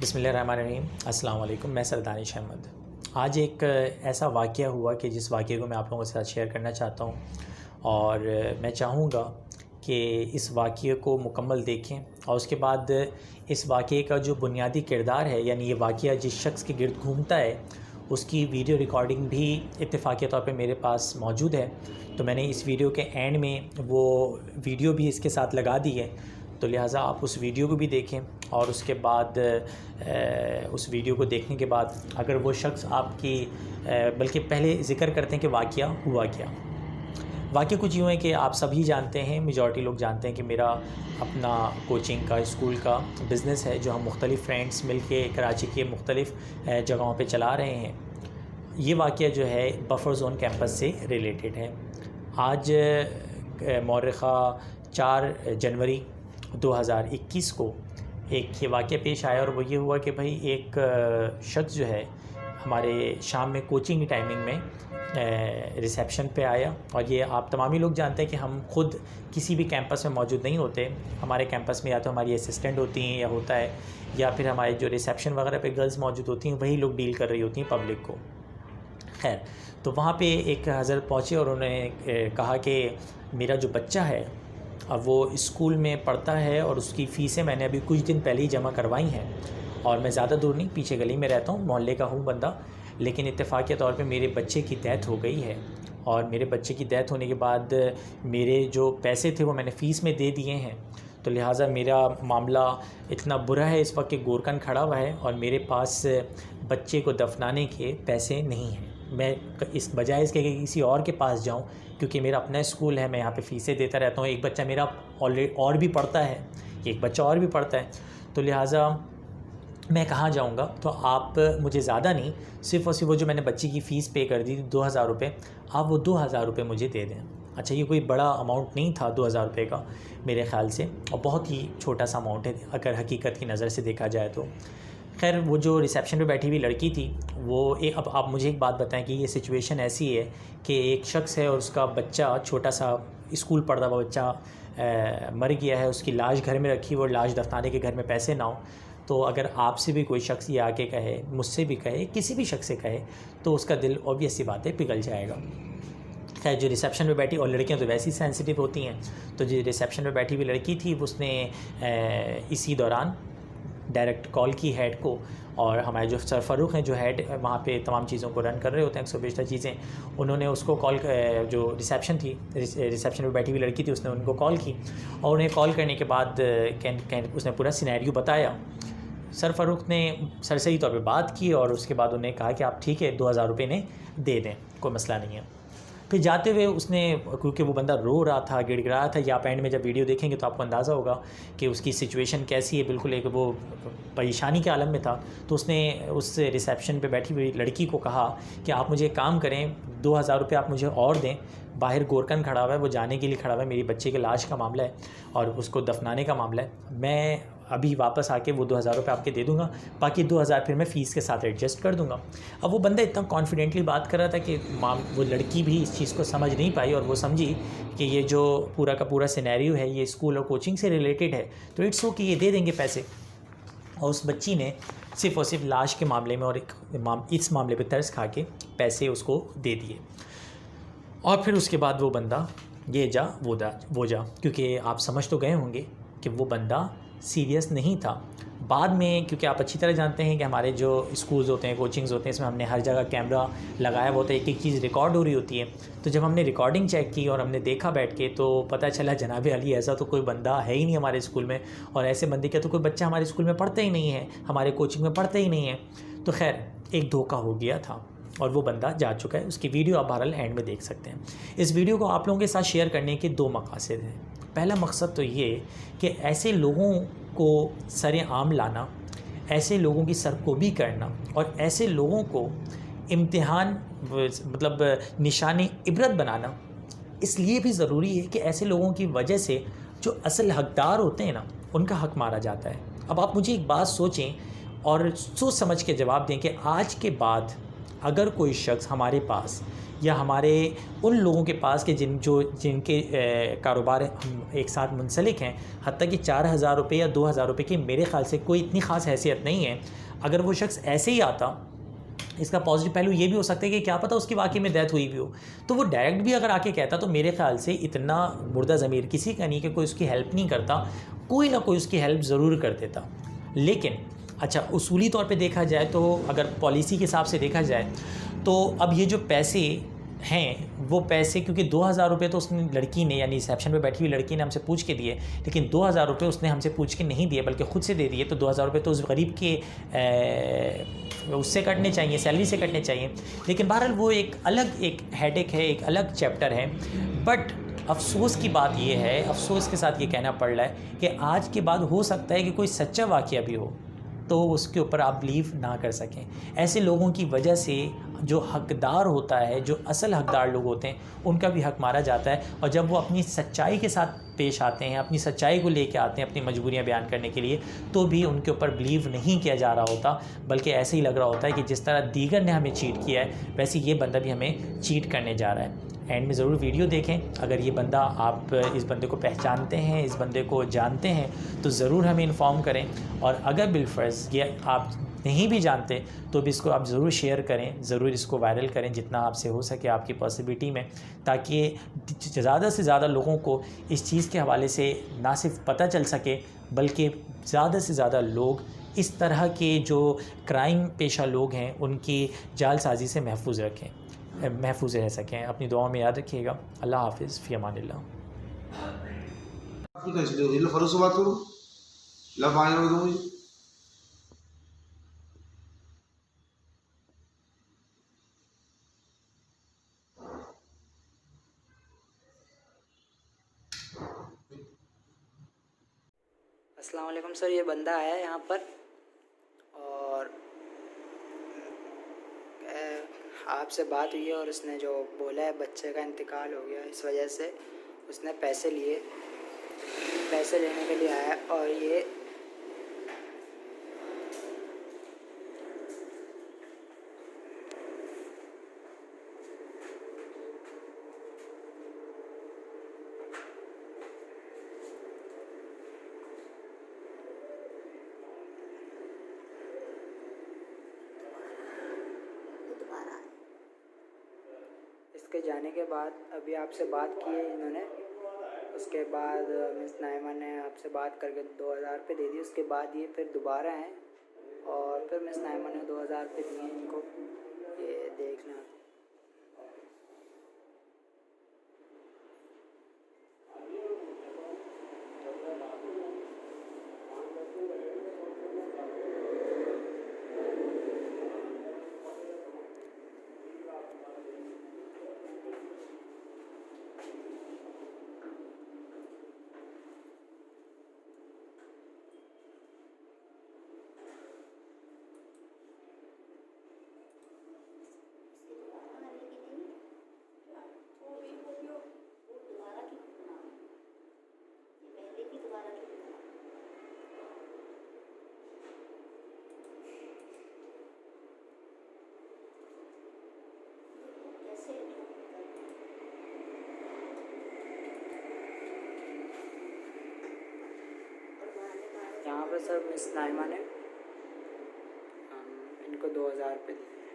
बिस्मिल्लाहिर्रहमानिर्रहीम। अस्सलाम वालेकुम। मैं सरदानिश अहमद। आज एक ऐसा वाक़या हुआ कि जिस वाक़ये को मैं आप लोगों के साथ शेयर करना चाहता हूँ और मैं चाहूँगा कि इस वाक़ये को मुकम्मल देखें और उसके बाद इस वाक़ये का जो बुनियादी किरदार है, यानी ये वाक़या जिस शख्स के गिर्द घूमता है, उसकी वीडियो रिकॉर्डिंग भी इत्तेफ़ाक़ी तौर पे मेरे पास मौजूद है। तो मैंने इस वीडियो के एंड में वो वीडियो भी इसके साथ लगा दी है, तो लिहाजा आप उस वीडियो को भी देखें और उसके बाद उस वीडियो को देखने के बाद अगर वो शख्स आपकी बल्कि पहले ज़िक्र करते हैं कि वाक़या हुआ क्या। वाक़या कुछ यूँ है कि आप सभी जानते हैं, मेजॉरिटी लोग जानते हैं कि मेरा अपना कोचिंग का, स्कूल का बिज़नेस है जो हम मुख्तलिफ़ फ्रेंड्स मिल के कराची के मुख्तलिफ़ जगहों पे चला रहे हैं। ये वाक़या जो है बफ़र ज़ोन कैंपस से रिलेटेड है। आज मौरख़ा 4 जनवरी 2021 को एक ये वाक़या पेश आया और वो ये हुआ कि भाई एक शख्स जो है हमारे शाम में कोचिंग की टाइमिंग में रिसेप्शन पे आया। और ये आप तमामी लोग जानते हैं कि हम खुद किसी भी कैंपस में मौजूद नहीं होते। हमारे कैंपस में या तो हमारी असिस्टेंट होती हैं या होता है, या फिर हमारे जो रिसेप्शन वगैरह पे गर्ल्स मौजूद होती हैं वही लोग डील कर रही होती हैं पब्लिक को। खैर, तो वहाँ पे एक हज़रत पहुँचे और उन्होंने कहा कि मेरा जो बच्चा है अब वो स्कूल में पढ़ता है और उसकी फ़ीसें मैंने अभी कुछ दिन पहले ही जमा करवाई हैं और मैं ज़्यादा दूर नहीं, पीछे गली में रहता हूँ, मोहल्ले का हूँ बंदा। लेकिन इत्तेफ़ाक़ी तौर पे मेरे बच्चे की डेथ हो गई है और मेरे बच्चे की डेथ होने के बाद मेरे जो पैसे थे वो मैंने फ़ीस में दे दिए हैं। तो लिहाजा मेरा मामला इतना बुरा है इस वक्त कि गोरकन खड़ा हुआ है और मेरे पास बच्चे को दफनाने के पैसे नहीं हैं। मैं इस बजाय इसके कि किसी और के पास जाऊं, क्योंकि मेरा अपना स्कूल है, मैं यहाँ पे फ़ीसें देता रहता हूँ। एक बच्चा मेरा ऑलरेडी और भी पढ़ता है, एक बच्चा और भी पढ़ता है, तो लिहाजा मैं कहाँ जाऊँगा। तो आप मुझे ज़्यादा नहीं, सिर्फ़ और सिर्फ वो जो मैंने बच्चे की फ़ीस पे कर दी थी 2000 रुपये, आप वो 2000 रुपये मुझे दे दें। अच्छा, ये कोई बड़ा अमाउंट नहीं था 2000 रुपये का मेरे ख़्याल से, और बहुत ही छोटा सा अमाउंट है अगर हकीकत की नज़र से देखा जाए तो। खैर, वो जो रिसेप्शन पे बैठी हुई लड़की थी वो अब आप मुझे एक बात बताएं कि ये सिचुएशन ऐसी है कि एक शख्स है और उसका बच्चा, छोटा सा स्कूल पढ़ता हुआ बच्चा मर गया है, उसकी लाश घर में रखी, वो लाश दफनाने के घर में पैसे ना हो। तो अगर आपसे भी कोई शख्स ये आके कहे, मुझसे भी कहे, किसी भी शख्स से कहे, तो उसका दिल ऑब्वियस सी बात है पिघल जाएगा। खैर, जो रिसेप्शन पे बैठी, और लड़कियां तो वैसे ही सेंसिटिव होती हैं, तो जो रिसेप्शन पे बैठी हुई लड़की थी उसने इसी दौरान डायरेक्ट कॉल की हेड को, और हमारे जो सर फ़ारूक हैं जो हेड वहाँ पे तमाम चीज़ों को रन कर रहे होते हैं, 120 चीज़ें, उन्होंने उसको कॉल, जो रिसेप्शन थी, रिसेप्शन पे बैठी हुई लड़की थी, उसने उनको कॉल की और उन्हें कॉल करने के बाद उसने पूरा सिनेरियो बताया। सर फ़ारूक ने सरसरी तौर पे बात की और उसके बाद उन्हें कहा कि आप ठीक है 2000 रुपये ने दे दें, कोई मसला नहीं है। फिर जाते हुए उसने, क्योंकि वो बंदा रो रहा था, गिड़गिड़ा था, या आप एंड में जब वीडियो देखेंगे तो आपको अंदाज़ा होगा कि उसकी सिचुएशन कैसी है, बिल्कुल एक वो परेशानी के आलम में था। तो उसने उस रिसेप्शन पे बैठी हुई लड़की को कहा कि आप मुझे काम करें, 2000 रुपये आप मुझे और दें, बाहर गोरकन खड़ा हुआ है, वो जाने के लिए खड़ा हुआ है, मेरी बच्चे के लाश का मामला है और उसको दफनाने का मामला है, मैं अभी वापस आके वो 2000 रुपये आपके दे दूंगा, बाकी 2000 फिर मैं फ़ीस के साथ एडजस्ट कर दूंगा। अब वो बंदा इतना कॉन्फिडेंटली बात कर रहा था कि वो लड़की भी इस चीज़ को समझ नहीं पाई और वो समझी कि ये जो पूरा का पूरा सिनेरियो है ये स्कूल और कोचिंग से रिलेटेड है, तो इट्स ओके, ये दे देंगे पैसे। और उस बच्ची ने सिर्फ़ और सिर्फ लाश के मामले में और इस मामले पर तरस खा के पैसे उसको दे दिए। और फिर उसके बाद वो बंदा ये जा वो जा, क्योंकि आप समझ तो गए होंगे कि वो बंदा सीरियस नहीं था। बाद में, क्योंकि आप अच्छी तरह जानते हैं कि हमारे जो स्कूल्स होते हैं, कोचिंग्स होते हैं, इसमें हमने हर जगह कैमरा लगाया हुआ होता है, एक एक चीज़ रिकॉर्ड हो रही होती है। तो जब हमने रिकॉर्डिंग चेक की और हमने देखा बैठ के, तो पता चला जनाब अली ऐसा तो कोई बंदा है ही नहीं हमारे स्कूल में, और ऐसे बंदे का तो कोई बच्चा हमारे स्कूल में पढ़ता ही नहीं है, हमारे कोचिंग में पढ़ता ही नहीं है। तो खैर, एक धोखा हो गया था और वो बंदा जा चुका है। उसकी वीडियो आप बहरहाल एंड में देख सकते हैं। इस वीडियो को आप लोगों के साथ शेयर करने के 2 मकसद हैं। पहला मकसद तो ये कि ऐसे लोगों को सरेआम लाना, ऐसे लोगों की सरकोबी करना और ऐसे लोगों को इम्तिहान, मतलब निशाने इबरत बनाना इसलिए भी ज़रूरी है कि ऐसे लोगों की वजह से जो असल हकदार होते हैं ना, उनका हक मारा जाता है। अब आप मुझे एक बात सोचें और सोच समझ के जवाब दें कि आज के बाद अगर कोई शख्स हमारे पास या हमारे उन लोगों के पास के जिनके कारोबार हम एक साथ मुंसलिक हैं, हत्ता कि 4,000 रुपये या 2,000 रुपये की मेरे ख़्याल से कोई इतनी ख़ास हैसियत नहीं है, अगर वो शख्स ऐसे ही आता, इसका पॉजिटिव पहलू ये भी हो सकता है कि क्या पता उसकी वाकई में डेथ हुई भी हो, तो वो डायरेक्ट भी अगर आके कहता तो मेरे ख़्याल से इतना मुर्दा ज़मीर किसी का नहीं कि कोई उसकी हेल्प नहीं करता, कोई ना कोई उसकी हेल्प ज़रूर कर देता। लेकिन अच्छा, उसूली तौर पे देखा जाए तो अगर पॉलिसी के हिसाब से देखा जाए तो अब ये जो पैसे हैं वो पैसे, क्योंकि 2,000 रुपये तो उसने लड़की ने, यानी रिसेप्शन पे बैठी हुई लड़की ने हमसे पूछ के दिए, लेकिन 2,000 रुपये उसने हमसे पूछ के नहीं दिए बल्कि ख़ुद से दे दिए। तो 2,000 रुपये तो उस गरीब के उससे कटने चाहिए, सैलरी से कटने चाहिए। लेकिन बहरहाल वो एक अलग एक हेडेक है, एक अलग चैप्टर है। बट अफसोस की बात ये है, अफसोस के साथ ये कहना पड़ रहा है कि आज के बाद हो सकता है कि कोई सच्चा वाक़या भी हो तो उसके ऊपर आप बिलीव ना कर सकें। ऐसे लोगों की वजह से जो हकदार होता है, जो असल हकदार लोग होते हैं, उनका भी हक मारा जाता है। और जब वो अपनी सच्चाई के साथ पेश आते हैं, अपनी सच्चाई को लेके आते हैं अपनी मजबूरियां बयान करने के लिए, तो भी उनके ऊपर बिलीव नहीं किया जा रहा होता, बल्कि ऐसे ही लग रहा होता है कि जिस तरह दीगर ने हमें चीट किया है वैसे ये बंदा भी हमें चीट करने जा रहा है। एंड में ज़रूर वीडियो देखें। अगर ये बंदा, आप इस बंदे को पहचानते हैं, इस बंदे को जानते हैं, तो ज़रूर हमें इन्फॉर्म करें। और अगर बिलफ़र्ज़ ये आप नहीं भी जानते तो भी इसको आप ज़रूर शेयर करें, ज़रूर इसको वायरल करें जितना आपसे हो सके आपकी पॉसिबिलिटी में, ताकि ज़्यादा से ज़्यादा लोगों को इस चीज़ के हवाले से ना सिर्फ पता चल सके, बल्कि ज़्यादा से ज़्यादा लोग इस तरह के जो क्राइम पेशा लोग हैं उनकी जालसाजी से महफूज रह सकें। अपनी दुआओं में याद रखिएगा। अल्लाह हाफ़िज़, फ़ी अमानिल्लाह। फरूख से बात करूँ, ला 5 रुपये दो मुझे। अस्सलाम वालेकुम सर, ये बंदा आया है यहाँ पर और आपसे बात हुई है और उसने जो बोला है बच्चे का इंतकाल हो गया, इस वजह से उसने पैसे लेने के लिए आया। और ये इसके जाने के बाद अभी आपसे बात की है इन्होंने, उसके बाद मिस नाइमा ने आपसे बात करके 2,000 रुपये दे दिए। उसके बाद ये फिर दोबारा हैं और फिर मिस नाइमा ने 2,000 रुपये दिए इनको, ये देख लें। यहाँ पर सर मिस नाइमा ने इनको 2,000 रुपये दिए।